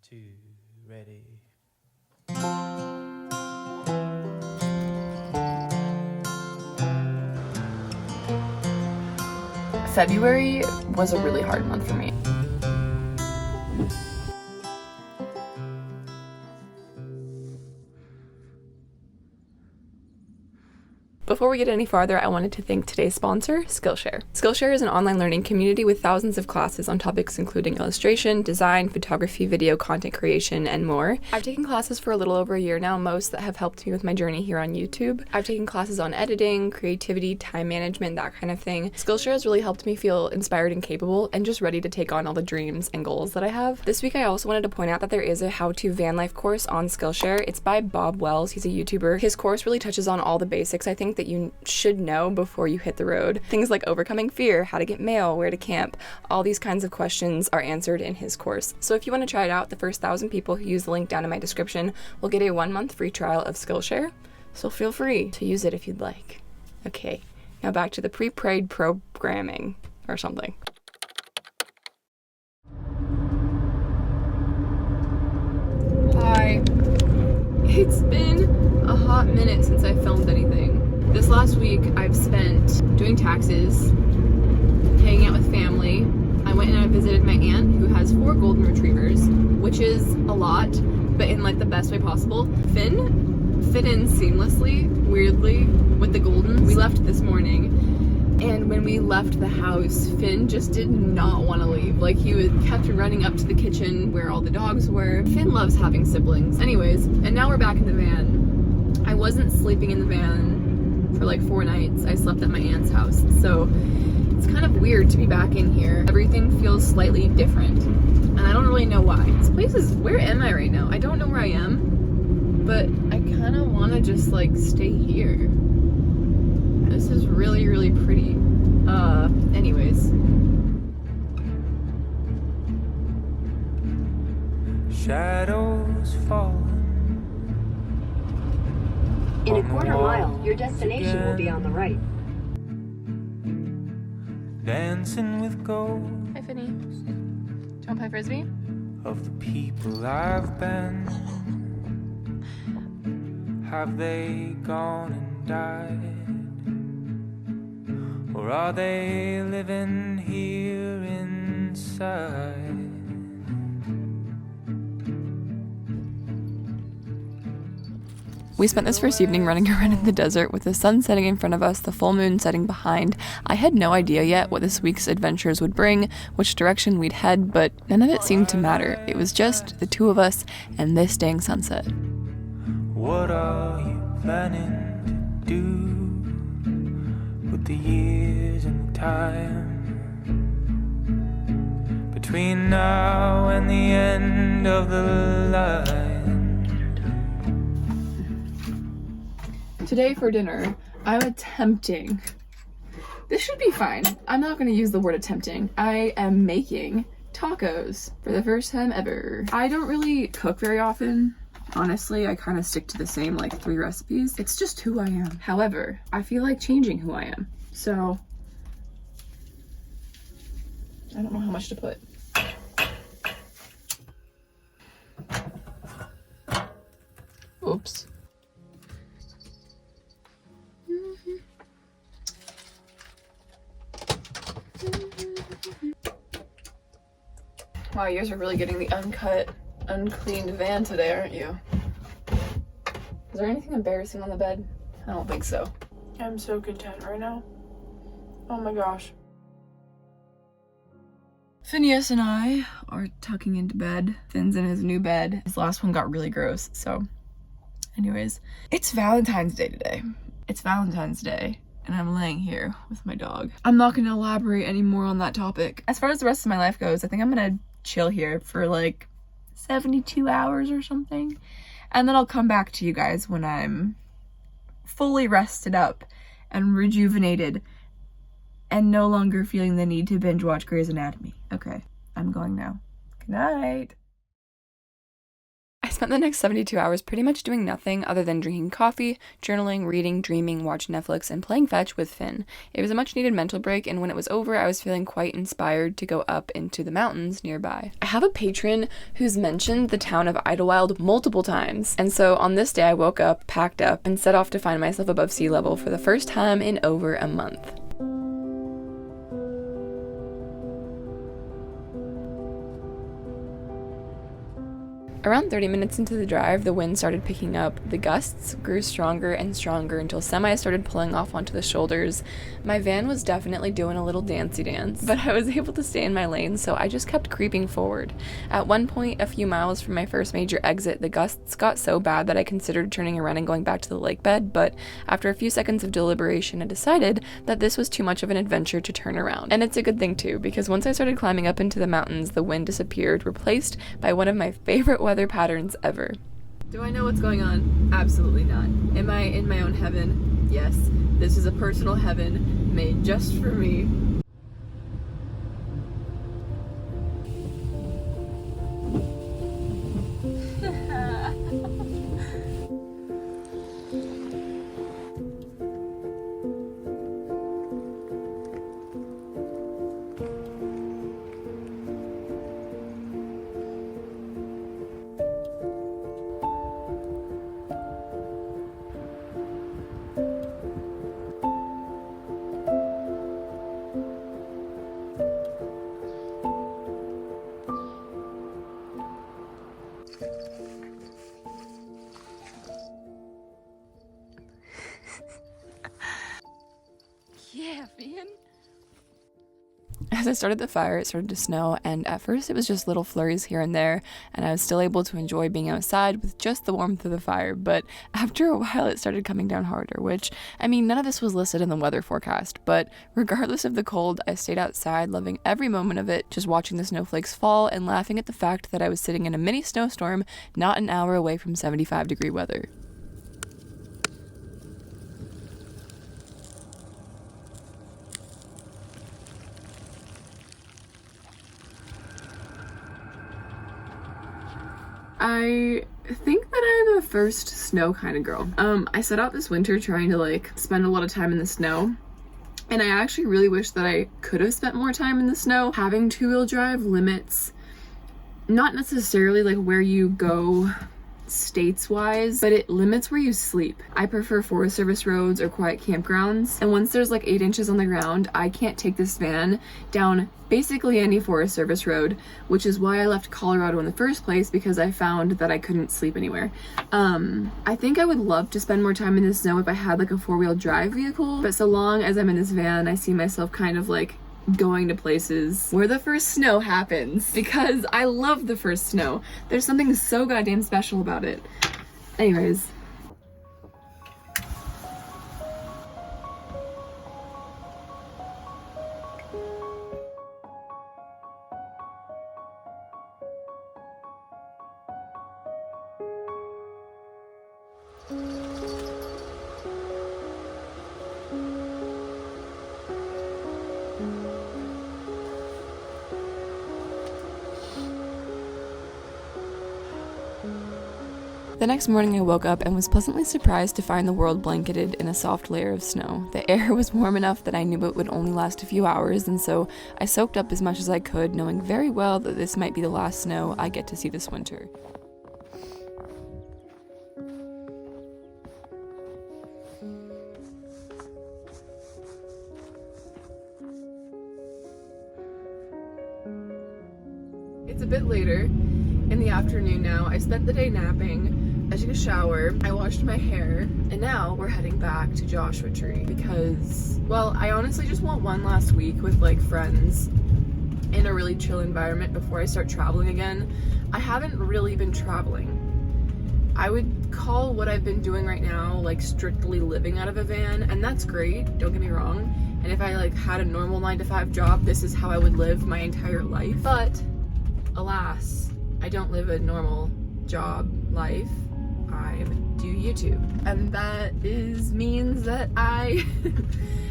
2, ready. February was a really hard month for me. Before we get any farther, I wanted to thank today's sponsor, Skillshare. Skillshare is an online learning community with thousands of classes on topics including illustration, design, photography, video, content creation, and more. I've taken classes for a little over a year now, most that have helped me with my journey here on YouTube. I've taken classes on editing, creativity, time management, that kind of thing. Skillshare has really helped me feel inspired and capable and just ready to take on all the dreams and goals that I have. This week I also wanted to point out that there is a how-to van life course on Skillshare. It's by Bob Wells. He's a YouTuber. His course really touches on all the basics, I think, that you should know before you hit the road. Things like overcoming fear, how to get mail, where to camp, all these kinds of questions are answered in his course. So if you want to try it out, the first 1,000 people who use the link down in my description will get a 1-month free trial of Skillshare. So feel free to use it if you'd like. Okay, now back to the pre-prayed programming or something. Hi. It's been a hot minute since I filmed anything. This last week I've spent doing taxes, hanging out with family. I went and I visited my aunt who has 4 golden retrievers, which is a lot, but in like the best way possible. Finn fit in seamlessly, weirdly, with the goldens. We left this morning, and when we left the house, Finn just did not want to leave. Like, he kept running up to the kitchen where all the dogs were. Finn loves having siblings. Anyways, and now we're back in the van. I wasn't sleeping in the van for like 4 nights. I slept at my aunt's house. So it's kind of weird to be back in here. Everything feels slightly different, and I don't really know why. This place is, where am I right now? I don't know where I am, but I kind of want to just like stay here. This is really, really pretty. Anyways. Shadows fall. In a quarter mile, your destination will be on the right. Dancing with gold Hi, Finny. Do you want to play Frisbee? of the people I've been. Have they gone and died? Or are they living here inside? We spent this first evening running around in the desert with the sun setting in front of us, the full moon setting behind. I had no idea yet what this week's adventures would bring, which direction we'd head, but none of it seemed to matter. It was just the 2 of us and this dang sunset. What are you planning to do with the years and the time between now and the end of the line? Today for dinner, I'm attempting. This should be fine. I'm not going to use the word attempting. I am making tacos for the first time ever. I don't really cook very often. Honestly, I kind of stick to the same like 3 recipes. It's just who I am. However, I feel like changing who I am. So, I don't know how much to put. Oops. Wow, you guys are really getting the uncut, uncleaned van today, aren't you? Is there anything embarrassing on the bed? I don't think so. I'm so content right now. Oh my gosh. Phineas and I are tucking into bed. Finn's in his new bed. His last one got really gross, so anyways. It's Valentine's Day today. It's Valentine's Day, and I'm laying here with my dog. I'm not gonna elaborate any more on that topic. As far as the rest of my life goes, I think I'm gonna chill here for like 72 hours or something, and then I'll come back to you guys when I'm fully rested up and rejuvenated and no longer feeling the need to binge watch Grey's Anatomy. Okay, I'm going now. Good night. I spent the next 72 hours pretty much doing nothing other than drinking coffee, journaling, reading, dreaming, watching Netflix, and playing fetch with Finn. It was a much needed mental break, and when it was over, I was feeling quite inspired to go up into the mountains nearby. I have a patron who's mentioned the town of Idlewild multiple times, and so on this day I woke up, packed up, and set off to find myself above sea level for the first time in over a month. Around 30 minutes into the drive, the wind started picking up. The gusts grew stronger and stronger until semis started pulling off onto the shoulders. My van was definitely doing a little dancey dance, but I was able to stay in my lane, so I just kept creeping forward. At one point, a few miles from my first major exit, the gusts got so bad that I considered turning around and going back to the lake bed, but after a few seconds of deliberation, I decided that this was too much of an adventure to turn around. And it's a good thing too, because once I started climbing up into the mountains, the wind disappeared, replaced by one of my favorite weather patterns ever. Do I know what's going on? Absolutely not. Am I in my own heaven? Yes. This is a personal heaven made just for me. Yeah, man. As I started the fire, it started to snow, and at first it was just little flurries here and there, and I was still able to enjoy being outside with just the warmth of the fire, but after a while it started coming down harder, which, I mean, none of this was listed in the weather forecast, but regardless of the cold, I stayed outside, loving every moment of it, just watching the snowflakes fall and laughing at the fact that I was sitting in a mini snowstorm not an hour away from 75-degree weather. I think that I'm a first snow kind of girl. I set out this winter trying to spend a lot of time in the snow, and I actually really wish that I could have spent more time in the snow. Having two-wheel drive limits not necessarily where you go states-wise, but it limits where you sleep. I prefer Forest Service roads or quiet campgrounds, and once there's 8 inches on the ground, I can't take this van down basically any Forest Service road, which is why I left Colorado in the first place, because I found that I couldn't sleep anywhere. I think I would love to spend more time in the snow if I had a four-wheel drive vehicle, but so long as I'm in this van, I see myself kind of going to places where the first snow happens, because I love the first snow. There's something so goddamn special about it. Anyways. The next morning I woke up and was pleasantly surprised to find the world blanketed in a soft layer of snow. The air was warm enough that I knew it would only last a few hours, and so I soaked up as much as I could, knowing very well that this might be the last snow I get to see this winter. It's a bit later in the afternoon now. I spent the day napping. I took a shower, I washed my hair, and now we're heading back to Joshua Tree because, well, I honestly just want one last week with friends in a really chill environment before I start traveling again. I haven't really been traveling. I would call what I've been doing right now strictly living out of a van, and that's great, don't get me wrong. And if I had a normal 9-to-5 job, this is how I would live my entire life. But alas, I don't live a normal job life. I do YouTube, and that means that I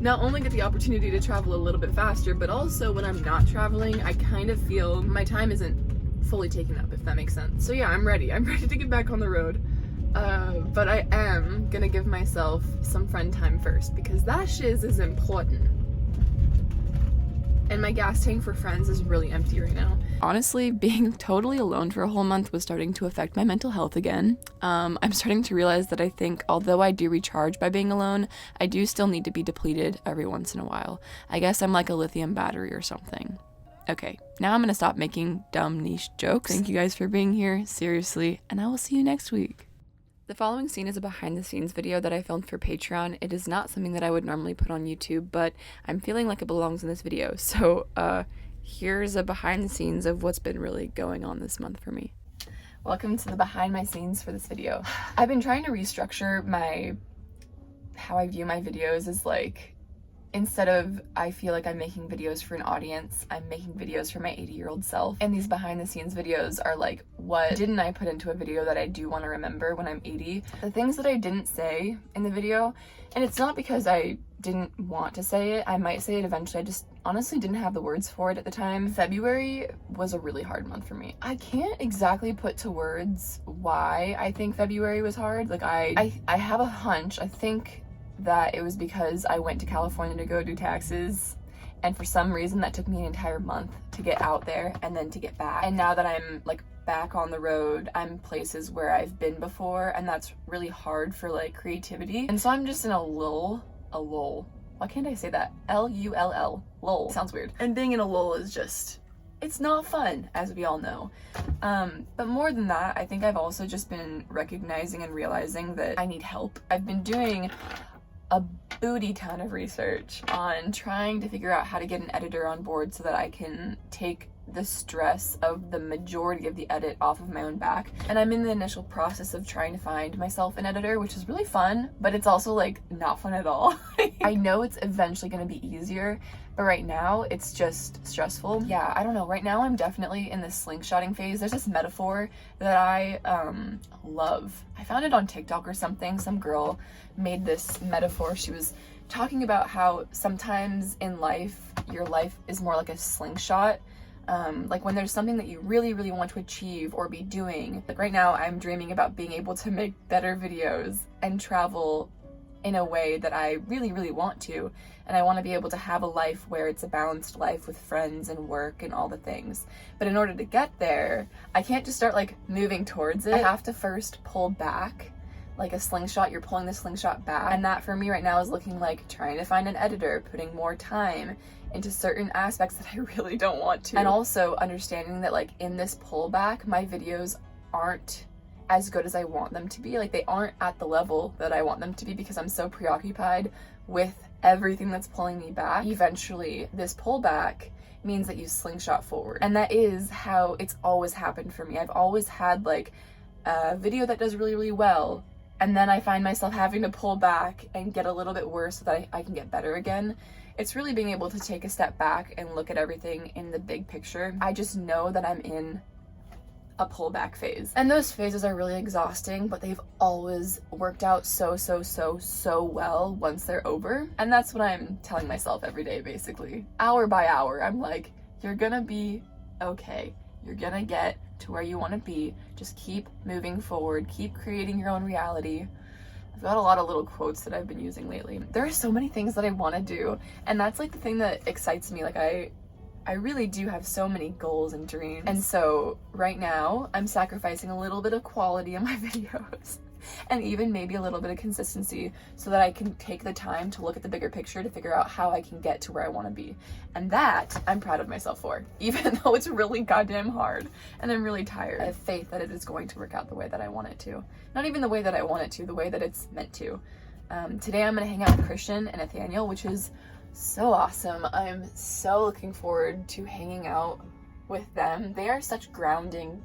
not only get the opportunity to travel a little bit faster, but also when I'm not traveling, I kind of feel my time isn't fully taken up, if that makes sense. So yeah, I'm ready to get back on the road. But I am gonna give myself some friend time first, because that shiz is important. And my gas tank for friends is really empty right now. Honestly, being totally alone for a whole month was starting to affect my mental health again. I'm starting to realize that I think although I do recharge by being alone, I do still need to be depleted every once in a while. I guess I'm like a lithium battery or something. Okay, now I'm gonna stop making dumb niche jokes. Thank you guys for being here, seriously, and I will see you next week. The following scene is a behind-the-scenes video that I filmed for Patreon. It is not something that I would normally put on YouTube, but I'm feeling like it belongs in this video. So, here's a behind-the-scenes of what's been really going on this month for me. Welcome to the behind-my-scenes for this video. I've been trying to restructure how I view my videos as like, instead of I feel like I'm making videos for an audience, I'm making videos for my 80-year-old self. And these behind-the-scenes videos are like, what didn't I put into a video that I do want to remember when I'm 80? The things that I didn't say in the video, and it's not because I didn't want to say it, I might say it eventually, I just honestly didn't have the words for it at the time. February was a really hard month for me. I can't exactly put to words why I think February was hard. Like I have a hunch, I think that it was because I went to California to go do taxes, and for some reason that took me an entire month to get out there and then to get back. And now that I'm like back on the road, I'm places where I've been before, and that's really hard for like creativity. And so I'm just in a lull. Why can't I say that? L-U-L-L, lull. Sounds weird. And being in a lull is just, it's not fun, as we all know. But more than that, I think I've also just been recognizing and realizing that I need help. I've been doing a booty ton of research on trying to figure out how to get an editor on board so that I can take the stress of the majority of the edit off of my own back. And I'm in the initial process of trying to find myself an editor, which is really fun, but it's also like not fun at all. I know it's eventually going to be easier, but right now it's just stressful. Yeah, I don't know. Right now I'm definitely in the slingshotting phase. There's this metaphor that I love. I found it on TikTok or something. Some girl made this metaphor. She was talking about how sometimes in life, your life is more like a slingshot. Like when there's something that you really, really want to achieve or be doing. Like right now I'm dreaming about being able to make better videos and travel in a way that I really, really want to. And I want to be able to have a life where it's a balanced life with friends and work and all the things. But in order to get there, I can't just start like moving towards it. I have to first pull back. Like a slingshot, you're pulling the slingshot back. And that for me right now is looking like trying to find an editor, putting more time into certain aspects that I really don't want to. And also understanding that like in this pullback, my videos aren't as good as I want them to be. Like they aren't at the level that I want them to be because I'm so preoccupied with everything that's pulling me back. Eventually, this pullback means that you slingshot forward. And that is how it's always happened for me. I've always had like a video that does really, really well, and then I find myself having to pull back and get a little bit worse so that I can get better again. It's really being able to take a step back and look at everything in the big picture. I just know that I'm in a pullback phase. And those phases are really exhausting, but they've always worked out so well once they're over. And that's what I'm telling myself every day, basically. Hour by hour, I'm like, you're gonna be okay. You're gonna get to where you want to be. Just keep moving forward, keep creating your own reality. I've got a lot of little quotes that I've been using lately. There are so many things that I want to do, and that's like the thing that excites me. Like I really do have so many goals and dreams, and so right now I'm sacrificing a little bit of quality in my videos and even maybe a little bit of consistency so that I can take the time to look at the bigger picture to figure out how I can get to where I want to be. And that I'm proud of myself for, even though it's really goddamn hard and I'm really tired. I have faith that it is going to work out the way that I want it to. Not even the way that I want it to, the way that it's meant to. Today I'm going to hang out with Christian and Nathaniel, which is so awesome. I'm so looking forward to hanging out with them. They are such grounding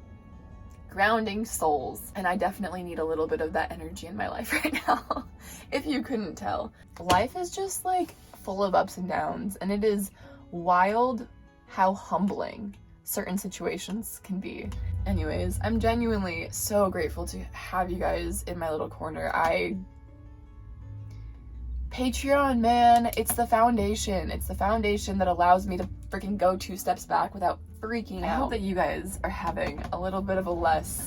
souls, and I definitely need a little bit of that energy in my life right now. If you couldn't tell, life is just like full of ups and downs, and it is wild how humbling certain situations can be. Anyways, I'm genuinely so grateful to have you guys in my little corner. Patreon, man, it's the foundation. It's the foundation that allows me to freaking go 2 steps back without freaking out. I hope that you guys are having a little bit of a less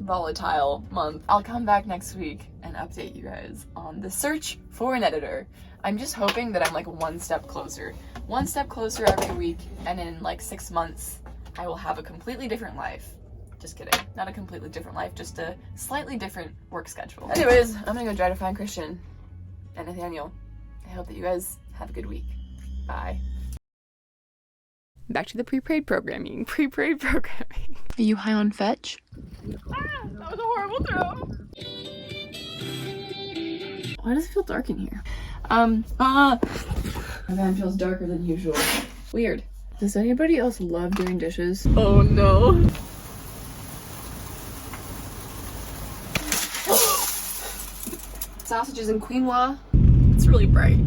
volatile month. I'll come back next week and update you guys on the search for an editor. I'm just hoping that I'm like 1 step closer. 1 step closer every week, and in like 6 months, I will have a completely different life. Just kidding. Not a completely different life, just a slightly different work schedule. Anyways, I'm gonna go try to find Christian and Nathaniel. I hope that you guys have a good week. Bye. Back to the pre-prayed programming. Pre-prayed programming. Are you high on fetch? Ah, that was a horrible throw. Why does it feel dark in here? My van feels darker than usual. Weird. Does anybody else love doing dishes? Oh no. Sausages and quinoa. It's really bright.